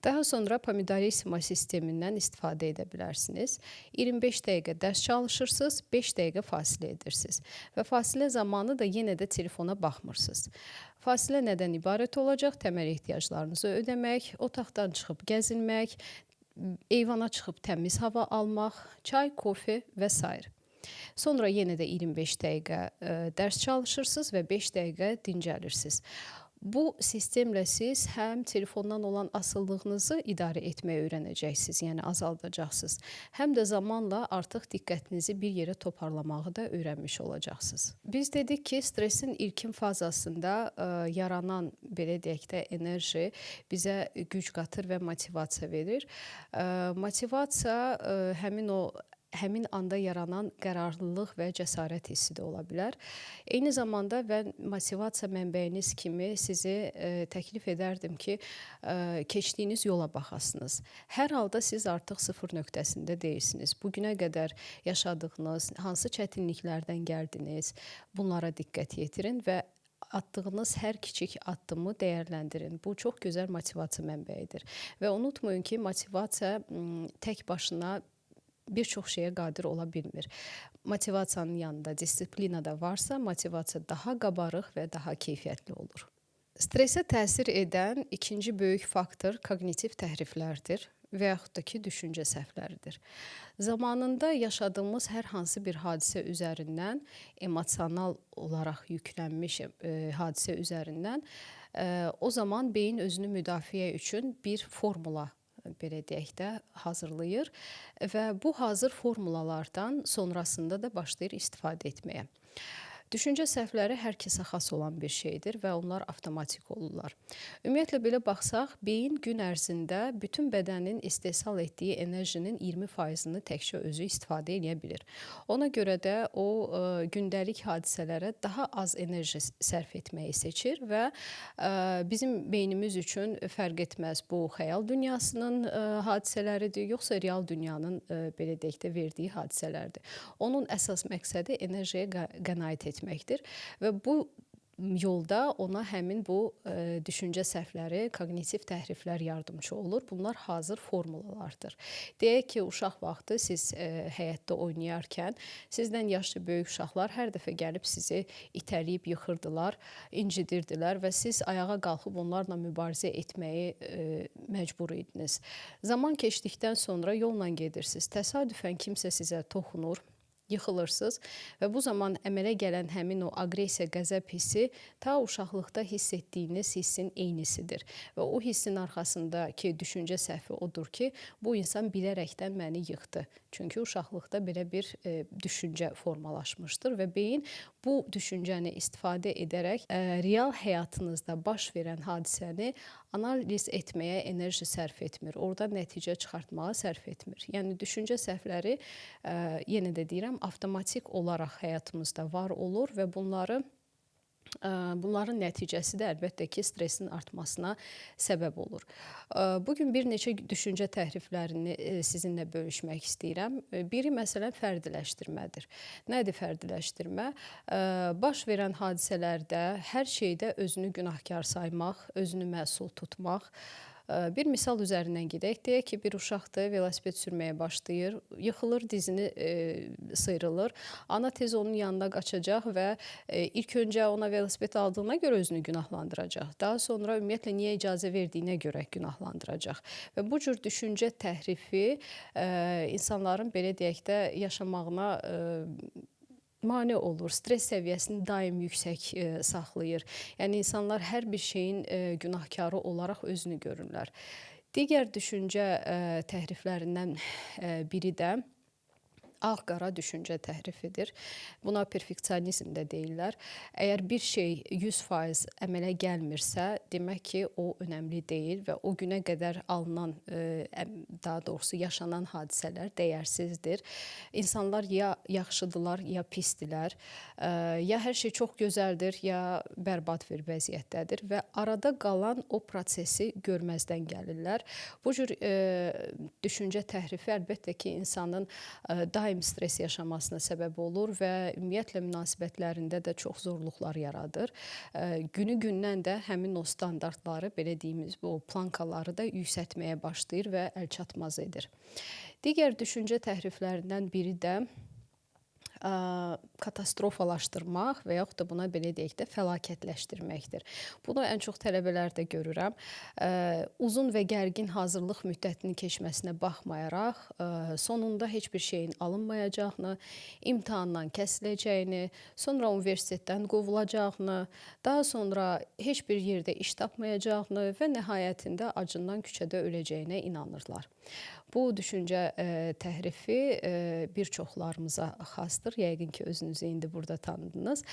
Daha sonra Pomodoro sistemindən istifadə edə bilərsiniz. 25 dəqiqə dərs çalışırsınız, 5 dəqiqə fasilə edirsiniz. Və fasilə zamanı da yenə də telefona baxmırsınız. Fasilə nədən ibarət olacaq? Təməl ehtiyaclarınızı ödəmək, otaqdan çıxıb gəzinmək, eyvana çıxıb təmiz hava almaq, çay, kofe və s. Sonra yenə də 25 dəqiqə dərs çalışırsınız və 5 dəqiqə dincəlirsiniz. Bu sistemlə siz həm telefondan olan asıllığınızı idarə etməyə öyrənəcəksiniz, yəni azaldacaqsınız. Həm də zamanla artıq diqqətinizi bir yerə toparlamağı da öyrənmiş olacaqsınız. Biz dedik ki, stresin ilkin fazasında yaranan, belə deyək də, enerji bizə güc qatır və motivasiya verir. Motivasiya həmin anda yaranan qərarlılıq və cəsarət hissi də ola bilər. Eyni zamanda mən motivasiya mənbəyiniz kimi sizi təklif edərdim ki, keçdiyiniz yola baxasınız. Hər halda siz artıq sıfır nöqtəsində deyilsiniz. Bugünə qədər yaşadığınız, hansı çətinliklərdən gəldiniz, bunlara diqqət yetirin və atdığınız hər kiçik addımı dəyərləndirin. Bu çox gözəl motivasiya mənbəyidir. Və unutmayın ki, motivasiya tək başına bir çox şeyə qadir ola bilmir. Motivasiyanın yanında disiplina da varsa, motivasiya daha qabarıq və daha keyfiyyətli olur. Stressə təsir edən ikinci böyük faktor koqnitiv təhriflərdir və yaxud da ki, düşüncə səhvləridir. Zamanında yaşadığımız hər hansı bir hadisə üzərindən, emosional olaraq yüklənmiş hadisə üzərindən o zaman beyin özünü müdafiə üçün bir formula belə deyək də hazırlayır və bu hazır formulalardan sonrasında da başlayır istifadə etməyə. Düşüncə səhvləri hər kəsə xas olan bir şeydir və onlar avtomatik olurlar. Ümumiyyətlə belə baxsaq, beyin gün ərzində bütün bədənin istehsal etdiyi enerjinin 20%-ni təkcə özü istifadə edə bilir. Ona görə də o gündəlik hadisələrə daha az enerji sərf etməyi seçir və bizim beynimiz üçün fərq etməz bu xəyal dünyasının hadisələridir, yoxsa real dünyanın belə deyək də verdiyi hadisələrdir. Onun əsas məqsədi enerjiyə qənaət etməkdir və bu yolda ona həmin bu düşüncə səhvləri, koqnitiv təhriflər yardımçı olur. Bunlar hazır formulalardır. Deyək ki, uşaq vaxtı siz həyətdə oynayarkən sizdən yaşlı böyük uşaqlar hər dəfə gəlib sizi itələyib yıxırdılar, incidirdilər və siz ayağa qalxıb onlarla mübarizə etməyi məcbur idiniz. Zaman keçdikdən sonra yolla gedirsiniz. Təsadüfən kimsə sizə toxunur, yıxılırsınız və bu zaman əmələ gələn həmin o aqressiya, qəzəb hissi ta uşaqlıqda hiss etdiyiniz hissin eynisidir. Və o hissin arxasındakı düşüncə səhvi odur ki, bu insan bilərəkdən məni yıxdı. Çünki uşaqlıqda belə bir düşüncə formalaşmışdır və beyin bu düşüncəni istifadə edərək real həyatınızda baş verən hadisəni analiz etməyə enerji sərf etmir. Orada nəticə çıxartmağa sərf etmir. Yəni düşüncə səhvləri, yenə də deyirəm, avtomatik olaraq həyatımızda var olur və bunların nəticəsi də əlbəttə ki, stressin artmasına səbəb olur. Bugün bir neçə düşüncə təhriflərini sizinlə bölüşmək istəyirəm. Biri məsələn fərdiləşdirmədir. Nədir fərdiləşdirmə? Baş verən hadisələrdə hər şeydə özünü günahkar saymaq, özünü məsul tutmaq. Bir misal üzərindən gedək. Deyək ki, bir uşaqdır, velosiped sürməyə başlayır, yıxılır, dizini sıyrılır. Ana tez onun yanına qaçacaq və ilk öncə ona velosiped aldığına görə özünü günahlandıracaq. Daha sonra ümumiyyətlə niyə icazə verdiyinə görə günahlandıracaq. Və bu cür düşüncə təhrifi insanların belə deyək də yaşamağına mane olur, stres səviyyəsini daim yüksək saxlayır. Yəni insanlar hər bir şeyin günahkarı olaraq özünü görürlər. Digər düşüncə təhriflərindən biri də ağ-qara düşüncə təhrifidir. Buna perfeksionizm də deyirlər. Əgər bir şey 100% əmələ gəlmirsə, demək ki, o önəmli deyil və o günə qədər alınan, daha doğrusu yaşanan hadisələr dəyərsizdir. İnsanlar ya yaxşıdırlar, ya pisdilər. Ya hər şey çox gözəldir, ya bərbad bir vəziyyətdədir və arada qalan o prosesi görməzdən gəlirlər. Bu cür düşüncə təhrifi əlbəttə ki, insanın daim stres yaşamasına səbəb olur və ümumiyyətlə münasibətlərində də çox zorluqlar yaradır. Günü-gündən də həmin o standartları, belə deyimiz, bu plankaları da yüksəltməyə başlayır və əlçatmaz edir. Digər düşüncə təhriflərindən biri də katastrofalaşdırmaq və yaxud da buna belə deyək də fəlakətləşdirməkdir. Bunu ən çox tələbələrdə görürəm. Uzun və gərgin hazırlıq müddətinin keçməsinə baxmayaraq, sonunda heç bir şeyin alınmayacağını, imtahandan kəsiləcəyini, sonra universitetdən qovulacağını, daha sonra heç bir yerdə iş tapmayacağını və nəhayətində acından küçədə öləcəyinə inanırlar. Bu düşüncə təhrifi bir çoxlarımıza xasdır. Yəqin ki, özünüzü indi burada tanıdınız.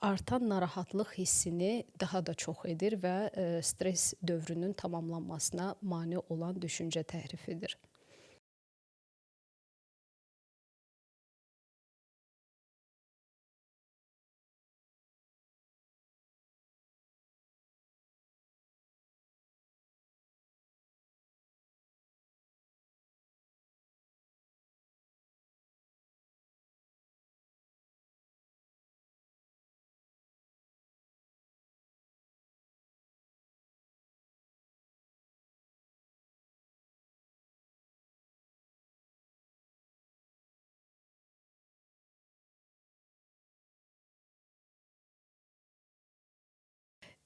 Artan narahatlıq hissini daha da çox edir və stres dövrünün tamamlanmasına mane olan düşüncə təhrifidir.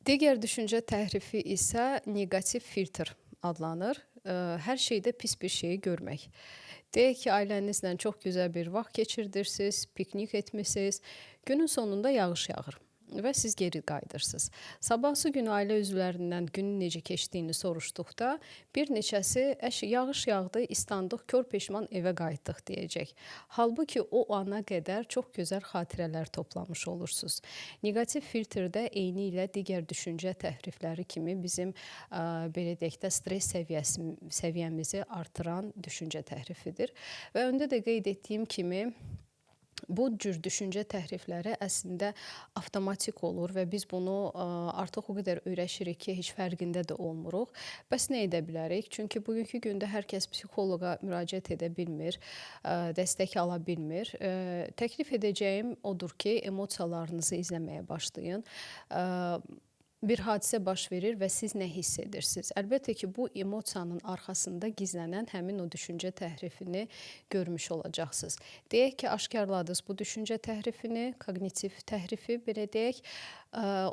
Digər düşüncə təhrifi isə neqativ filtr adlanır. Hər şeydə pis bir şeyi görmək. Deyək ki, ailənizlə çox gözəl bir vaxt keçirdirsiniz, piknik etmisiniz, günün sonunda yağış yağır və siz geri qayıdırsınız. Sabahsı gün ailə üzvlərindən günün necə keçdiyini soruşduqda, bir neçəsi yağış yağdı, islandıq, kör peşman evə qayıtdıq deyəcək. Halbuki o ana qədər çox gözəl xatirələr toplamış olursunuz. Neqativ filtrdə eyni ilə digər düşüncə təhrifləri kimi bizim belə deyək də stress səviyyəmizi artıran düşüncə təhrifidir. Və öndə də qeyd etdiyim kimi bu cür düşüncə təhrifləri əslində avtomatik olur və biz bunu artıq o qədər öyrəşirik ki, heç fərqində də olmuruq. Bəs nə edə bilərik? Çünki bugünkü gündə hər kəs psixoloqa müraciət edə bilmir, dəstək ala bilmir. Təklif edəcəyim odur ki, emosiyalarınızı izləməyə başlayın. Bir hadisə baş verir və siz nə hiss edirsiniz? Əlbəttə ki, bu emosiyanın arxasında gizlənən həmin o düşüncə təhrifini görmüş olacaqsınız. Deyək ki, aşkarladınız bu düşüncə təhrifini, kognitiv təhrifi belə deyək.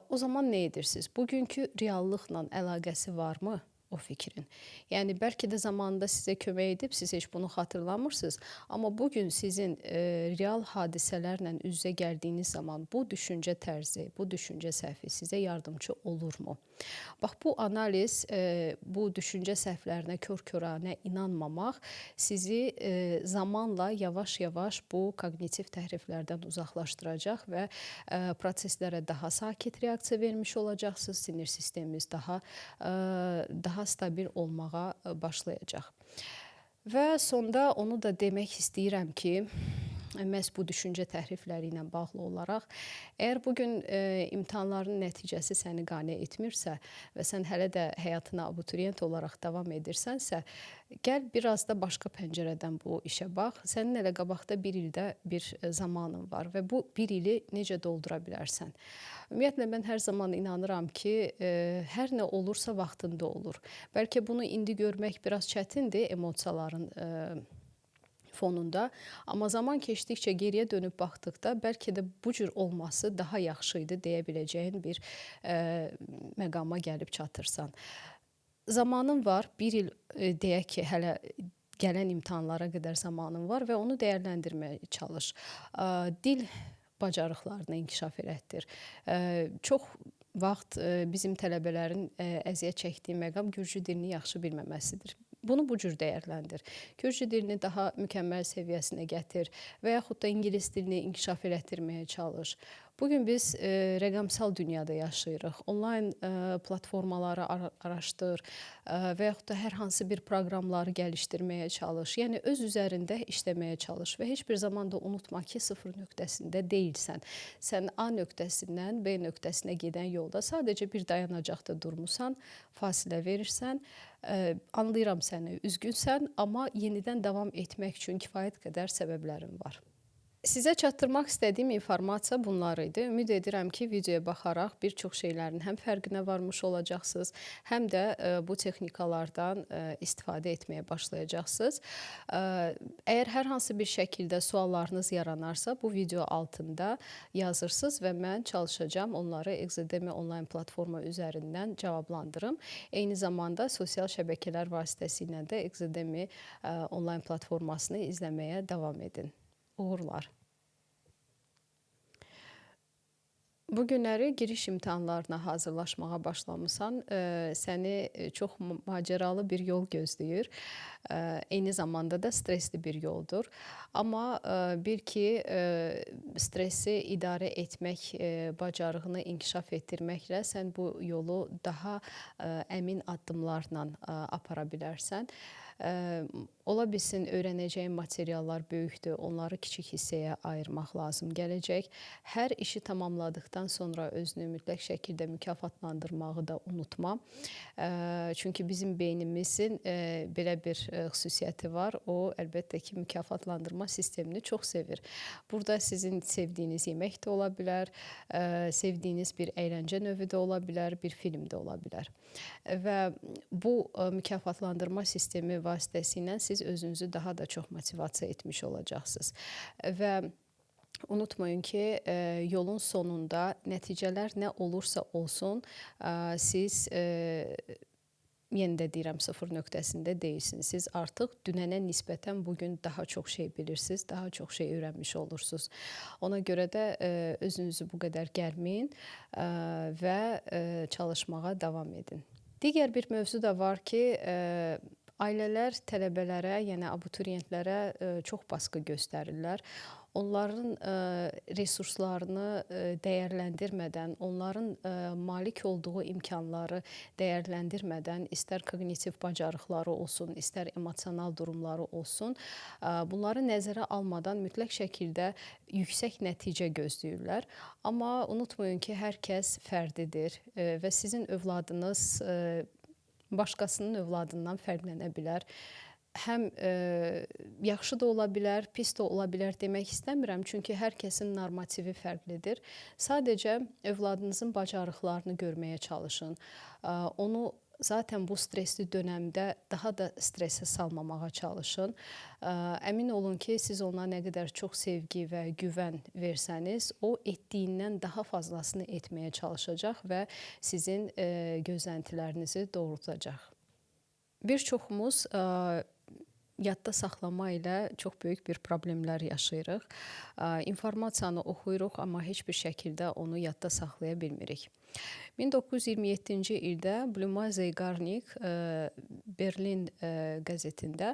O zaman nə edirsiniz? Bugünkü reallıqla əlaqəsi varmı o fikrin? Yəni, bəlkə də zamanında sizə kömək edib, siz heç bunu xatırlamırsınız. Amma bugün sizin real hadisələrlə üz-üzə gəldiyiniz zaman bu düşüncə tərzi, bu düşüncə səhvi sizə yardımcı olurmu? Bax, bu analiz, bu düşüncə səhvlərinə kör-körənə inanmamaq sizi zamanla yavaş-yavaş bu kognitiv təhriflərdən uzaqlaşdıracaq və proseslərə daha sakit reaksiya vermiş olacaqsınız. Sinir sisteminiz daha stabil olmağa başlayacaq. Və sonda onu da demək istəyirəm ki, məhz bu düşüncə təhrifləri ilə bağlı olaraq, əgər bugün imtahanların nəticəsi səni qane etmirsə və sən hələ də həyatına abituriyent olaraq davam edirsənsə, gəl biraz da başqa pəncərədən bu işə bax. Sənin elə qabaqda bir ildə bir zamanın var və bu bir ili necə doldura bilərsən? Ümumiyyətlə, mən hər zaman inanıram ki, hər nə olursa vaxtında olur. Bəlkə bunu indi görmək biraz çətindir emosiyaların fonunda, amma zaman keçdikcə geriyə dönüb baxdıqda bəlkə də bu cür olması daha yaxşı idi deyə biləcəyin bir məqama gəlib çatırsan. Zamanın var, bir il deyək ki, hələ gələn imtahanlara qədər zamanın var və onu dəyərləndirməyə çalış. Dil bacarıqlarını inkişaf elətdir. Çox vaxt bizim tələbələrin əziyyət çəkdiyi məqam gürcü dilini yaxşı bilməməsidir. Bunu bu cür dəyərləndir. Gürcü dilini daha mükəmməl səviyyəsinə gətir və yaxud da ingilis dilini inkişaf elətdirməyə çalış. Bugün biz rəqəmsal dünyada yaşayırıq. Onlayn platformaları araşdır və yaxud da hər hansı bir proqramları gəlişdirməyə çalış. Yəni, öz üzərində işləməyə çalış və heç bir zaman da unutma ki, sıfır nöqtəsində deyilsən. Sən A nöqtəsindən B nöqtəsinə gedən yolda sadəcə bir dayanacaqda durmusan, fasilə verirsən. Anlayıram səni, üzgünsən, amma yenidən davam etmək üçün kifayət qədər səbəblərin var. Sizə çatdırmaq istədiyim informasiya bunlar idi. Ümid edirəm ki, videoya baxaraq bir çox şeylərin həm fərqinə varmış olacaqsınız, həm də bu texnikalardan istifadə etməyə başlayacaqsınız. Əgər hər hansı bir şəkildə suallarınız yaranarsa, bu video altında yazırsınız və mən çalışacağam onları Exademy onlayn platforma üzərindən cavablandırım. Eyni zamanda sosial şəbəkələr vasitəsilə də Exademy onlayn platformasını izləməyə davam edin. Uğurlar. Bu günləri giriş imtahanlarına hazırlaşmağa başlamısan, səni çox macəralı bir yol gözləyir. Eyni zamanda da stresli bir yoldur. Amma bil ki, stresi idarə etmək bacarığını inkişaf etdirməklə sən bu yolu daha əmin addımlarla apara bilərsən. Ola bilsin, öyrənəcəyin materiallar böyükdür, onları kiçik hissəyə ayırmaq lazım gələcək. Hər işi tamamladıqdan sonra özünü mütləq şəkildə mükafatlandırmağı da unutma. Çünki bizim beynimizin belə bir xüsusiyyəti var. O, əlbəttə ki, mükafatlandırma sistemini çox sevir. Burada sizin sevdiyiniz yemək də ola bilər, sevdiyiniz bir əyləncə növü də ola bilər, bir film də ola bilər. Və bu mükafatlandırma sistemi vasitəsilə siz özünüzü daha da çox motivasiya etmiş olacaqsınız. Və Unutmayın ki, yolun sonunda nəticələr nə olursa olsun, siz yenə də deyirəm, sıfır nöqtəsində deyilsiniz. Siz artıq dünənə nisbətən bugün daha çox şey bilirsiniz, daha çox şey öyrənmiş olursunuz. Ona görə də özünüzü bu qədər gərməyin və çalışmağa davam edin. Digər bir mövzu da var ki, ailələr tələbələrə, yəni abituriyentlərə çox baskı göstərirlər. Onların resurslarını dəyərləndirmədən, onların malik olduğu imkanları dəyərləndirmədən, istər koqnitiv bacarıqları olsun, istər emosional durumları olsun, bunları nəzərə almadan mütləq şəkildə yüksək nəticə gözləyirlər. Amma unutmayın ki, hər kəs fərdidir və sizin övladınız başqasının övladından fərqlənə bilər. Həm yaxşı da ola bilər, pis də ola bilər demək istəmirəm. Çünki hər kəsin normativi fərqlidir. Sadəcə övladınızın bacarıqlarını görməyə çalışın. Onu zaten bu stresli dönəmdə daha da stresə salmamağa çalışın. Əmin olun ki, siz ona nə qədər çox sevgi və güvən versəniz, o etdiyindən daha fazlasını etməyə çalışacaq və sizin gözləntilərinizi doğrultacaq. Bir çoxumuz yadda saxlama ilə çox böyük bir problemlər yaşayırıq. İnformasiyanı oxuyuruq, amma heç bir şəkildə onu yadda saxlaya bilmirik. 1927-ci ildə Bluma Zeigarnik Berlin qəzetində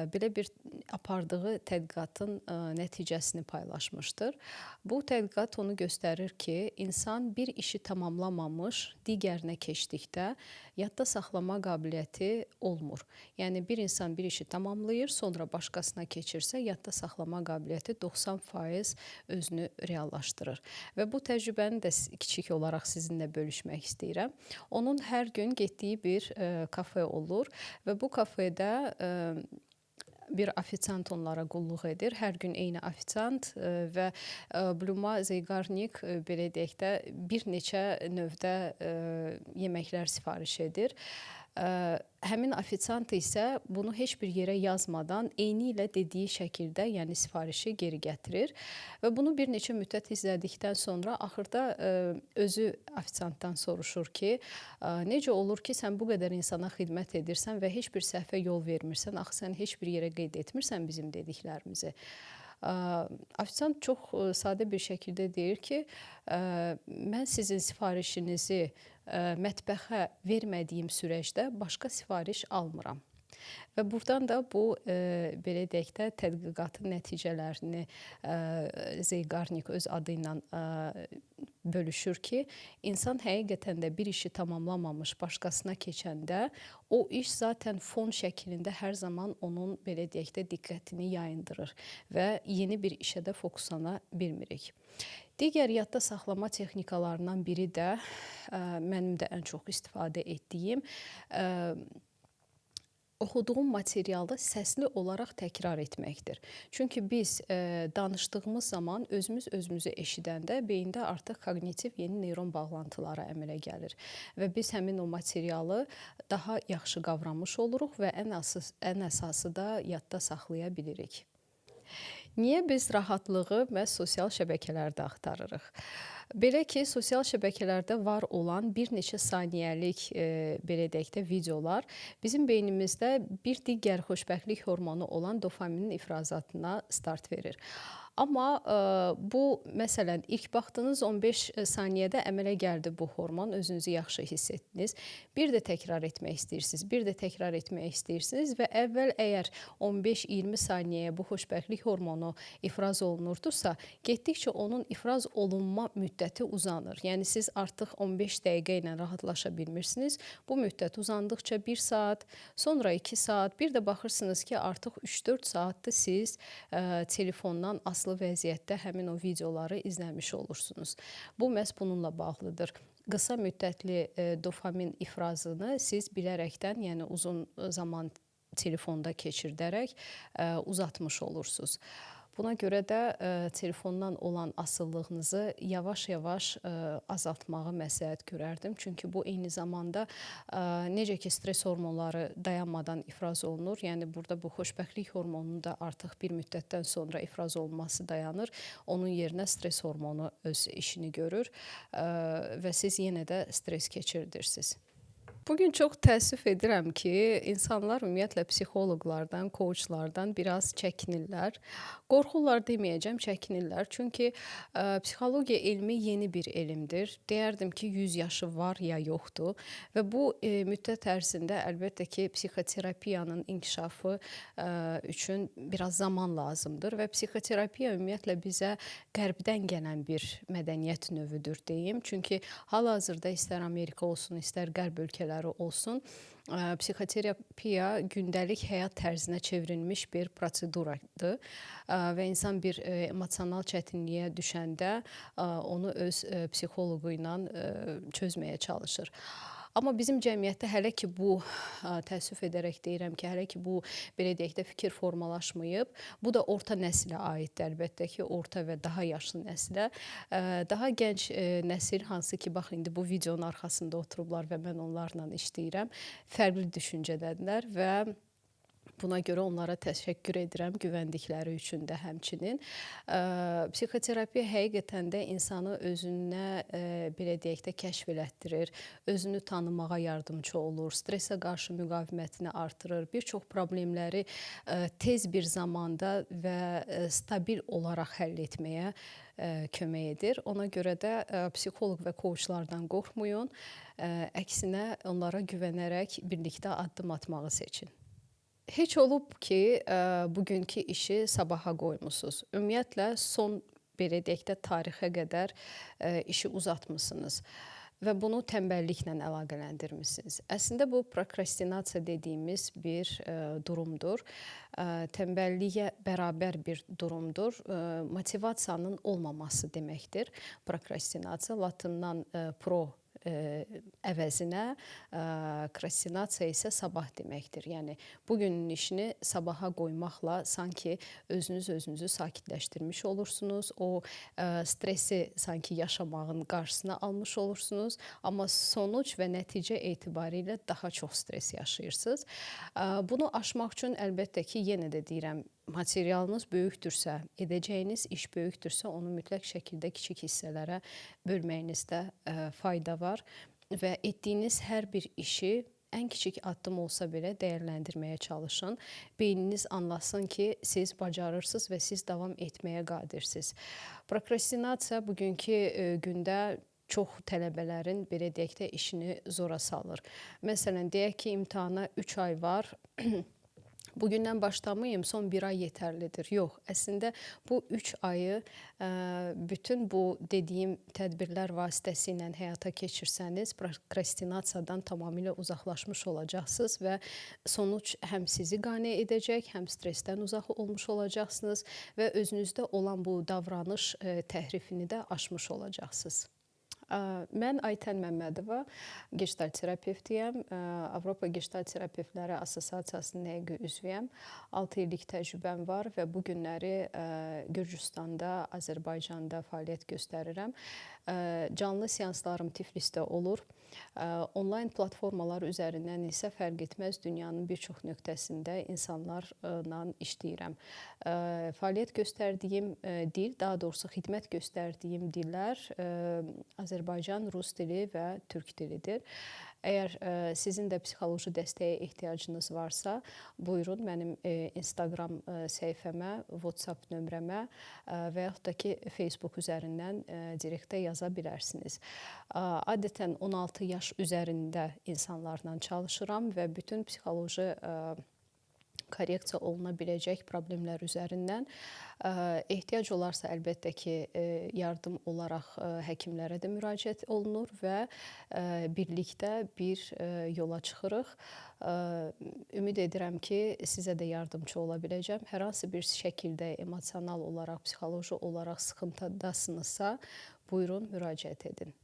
belə bir apardığı tədqiqatın nəticəsini paylaşmışdır. Bu tədqiqat onu göstərir ki, insan bir işi tamamlamamış digərinə keçdikdə yadda saxlama qabiliyyəti olmur. Yəni bir insan bir işi tamamlayır, sonra başqasına keçirsə, yadda saxlama qabiliyyəti 90% özünü reallaşdırır. Və bu təcrübəni də kiçik olaraq sizinlə bölüşmək istəyirəm. Onun hər gün getdiyi bir kafe olur və bu kafedə bir ofisiant onlara qulluq edir. Hər gün eyni ofisiant və Bluma Zeigarnik belə deyək də bir neçə növdə yeməklər sifariş edir. Həmin ofisiant isə bunu heç bir yerə yazmadan eyni ilə dediyi şəkildə, yəni sifarişi geri gətirir və bunu bir neçə müddət izlədikdən sonra axırda özü ofisiantdan soruşur ki, necə olur ki, sən bu qədər insana xidmət edirsən və heç bir səhvə yol vermirsən, axı sən heç bir yerə qeyd etmirsən bizim dediklərimizi. Ofisiant çox sadə bir şəkildə deyir ki, mən sizin sifarişinizi mətbəxə vermədiyim sürəcdə başqa sifariş almıram. Və buradan da bu, belə deyək də, tədqiqatın nəticələrini Zeigarnik öz adı ilə bölüşür ki, insan həqiqətən də bir işi tamamlamamış başqasına keçəndə, o iş zaten fon şəklində hər zaman onun, belə deyək də, diqqətini yayındırır və yeni bir işə də fokuslana bilmirik. Digər yadda saxlama texnikalarından biri də, mənim də ən çox istifadə etdiyim, oxuduğum materialı səsli olaraq təkrar etməkdir. Çünki biz danışdığımız zaman özümüz özümüzü eşidəndə beyində artıq koqnitiv yeni neyron bağlantıları əmələ gəlir və biz həmin o materialı daha yaxşı qavramış oluruq və ən əsası da yadda saxlaya bilirik. Niyə biz rahatlığı məhz sosial şəbəkələrdə axtarırıq? Belə ki, sosial şəbəkələrdə var olan bir neçə saniyəlik, belə deyək də, videolar bizim beynimizdə bir digər xoşbəxtlik hormonu olan dopaminin ifrazatına start verir. Amma bu, məsələn, ilk baxdığınız 15 saniyədə əmələ gəldi bu hormon, özünüzü yaxşı hiss etdiniz. Bir də təkrar etmək istəyirsiniz, bir də təkrar etmək istəyirsiniz və əvvəl əgər 15-20 saniyəyə bu xoşbəxtlik hormonu ifraz olunurdursa, getdikcə onun ifraz olunma müddəti uzanır. Yəni siz artıq 15 dəqiqə ilə rahatlaşa bilmirsiniz. Bu müddət uzandıqca 1 saat, sonra 2 saat, bir də baxırsınız ki, artıq 3-4 saatdır siz telefondan asılı vəziyyətdə həmin o videoları izləmiş olursunuz. Bu məhz bununla bağlıdır. Qısa müddətli dopamin ifrazını siz bilərəkdən, yəni uzun zaman telefonda keçirdərək uzatmış olursunuz. Buna görə də telefondan olan asılılığınızı yavaş-yavaş azaltmağı məsləhət görərdim. Çünki bu eyni zamanda necə ki stres hormonları dayanmadan ifraz olunur, yəni burada bu xoşbəxtlik hormonunun da artıq bir müddətdən sonra ifraz olunması dayanır. Onun yerinə stres hormonu öz işini görür və siz yenə də stres keçirirsiniz. Bugün çox təəssüf edirəm ki, insanlar ümumiyyətlə psixoloqlardan, coachlardan biraz çəkinirlər. Qorxurlar deməyəcəm, çəkinirlər. Çünki psixologiya elmi yeni bir elmdir. Deyərdim ki, 100 yaşı var ya yoxdur və bu müddət ərzində əlbəttə ki, psixoterapiyanın inkişafı üçün biraz zaman lazımdır və psixoterapiya ümumiyyətlə bizə qərbdən gələn bir mədəniyyət növüdür deyim. Çünki hal-hazırda istər Amerika olsun, istər qərb ölkələri olsun, psixoterapiya gündəlik həyat tərzinə çevrilmiş bir proseduradır və insan bir emosional çətinliyə düşəndə onu öz psixoloqu ilə çözməyə çalışır. Amma bizim cəmiyyətdə hələ ki bu, təəssüf edərək deyirəm ki, hələ ki bu, belə deyək də, fikir formalaşmayıb. Bu da orta nəsilə aiddir, əlbəttə ki, orta və daha yaşlı nəsilə. Daha gənc nəsil, hansı ki, bax, indi bu videonun arxasında oturublar və mən onlarla işləyirəm, fərqli düşüncədədirlər və buna görə onlara təşəkkür edirəm, güvəndikləri üçün də həmçinin. Psixoterapiya həqiqətən də insanı özünə, belə deyək də, kəşf elətdirir, özünü tanımağa yardımcı olur, stresə qarşı müqavimətini artırır, bir çox problemləri tez bir zamanda və stabil olaraq həll etməyə kömək edir. Ona görə də psixoloq və coachlardan qorxmayın, əksinə onlara güvənərək birlikdə addım atmağı seçin. Heç olub ki, bugünkü işi sabaha qoymusunuz. Ümumiyyətlə, son, belə deyək də, tarixə qədər işi uzatmısınız və bunu tənbəlliklə əlaqələndirmisiniz. Əslində, bu prokrastinasiya dediyimiz bir durumdur. Tənbəlliyə bərabər bir durumdur. Motivasiyanın olmaması deməkdir. Prokrastinasiya, latından pro əvəzinə krastinasiya isə sabah deməkdir. Yəni, bugünün işini sabaha qoymaqla sanki özünüzü sakitləşdirmiş olursunuz. O stresi sanki yaşamağın qarşısına almış olursunuz. Amma sonuc və nəticə etibarilə daha çox stres yaşayırsınız. Bunu aşmaq üçün əlbəttə ki, yenə də deyirəm, materialınız böyükdürsə, edəcəyiniz iş böyükdürsə, onu mütləq şəkildə kiçik hissələrə bölməyinizdə fayda var və etdiyiniz hər bir işi ən kiçik addım olsa belə dəyərləndirməyə çalışın. Beyniniz anlasın ki, siz bacarırsınız və siz davam etməyə qadirsiniz. Prokrastinasiya bugünkü gündə çox tələbələrin, belə deyək də, işini zora salır. Məsələn, deyək ki, imtahana 3 ay var, bugündən başlamayım, son bir ay yetərlidir. Yox, əslində bu 3 ayı bütün bu dediyim tədbirlər vasitəsilə həyata keçirsəniz, prokrastinasiyadan tamamilə uzaqlaşmış olacaqsınız və sonuc həm sizi qane edəcək, həm stressdən uzaq olmuş olacaqsınız və özünüzdə olan bu davranış təhrifini də aşmış olacaqsınız. Mən Aytən Məmmədova, gestalt terapevtiyəm. Avropa Gestalt Terapevtləri Assosiasiyasının həqiqi üzvüyəm. 6 illik təcrübəm var və bu günləri Gürcüstanda, Azərbaycanda fəaliyyət göstərirəm. Canlı seanslarım Tiflisdə olur. Onlayn platformalar üzərindən isə fərq etməz dünyanın bir çox nöqtəsində insanlarla işləyirəm. Fəaliyyət göstərdiyim dil, daha doğrusu xidmət göstərdiyim dillər Azərbaycan, rus dili və türk dilidir. Əgər sizin də psixoloji dəstəyə ehtiyacınız varsa, buyurun mənim Instagram səhifəmə, WhatsApp nömrəmə və yaxud da ki, Facebook üzərindən direktə yaza bilərsiniz. Adətən 16 yaş üzərində insanlarla çalışıram və bütün psixoloji korreksiya oluna biləcək problemlər üzərindən ehtiyac olarsa əlbəttə ki, yardım olaraq həkimlərə də müraciət olunur və birlikdə bir yola çıxırıq. Ümid edirəm ki, sizə də yardımcı ola biləcəm. Hər hansı bir şəkildə emosional olaraq, psixoloji olaraq sıxıntıdasınızsa, buyurun müraciət edin.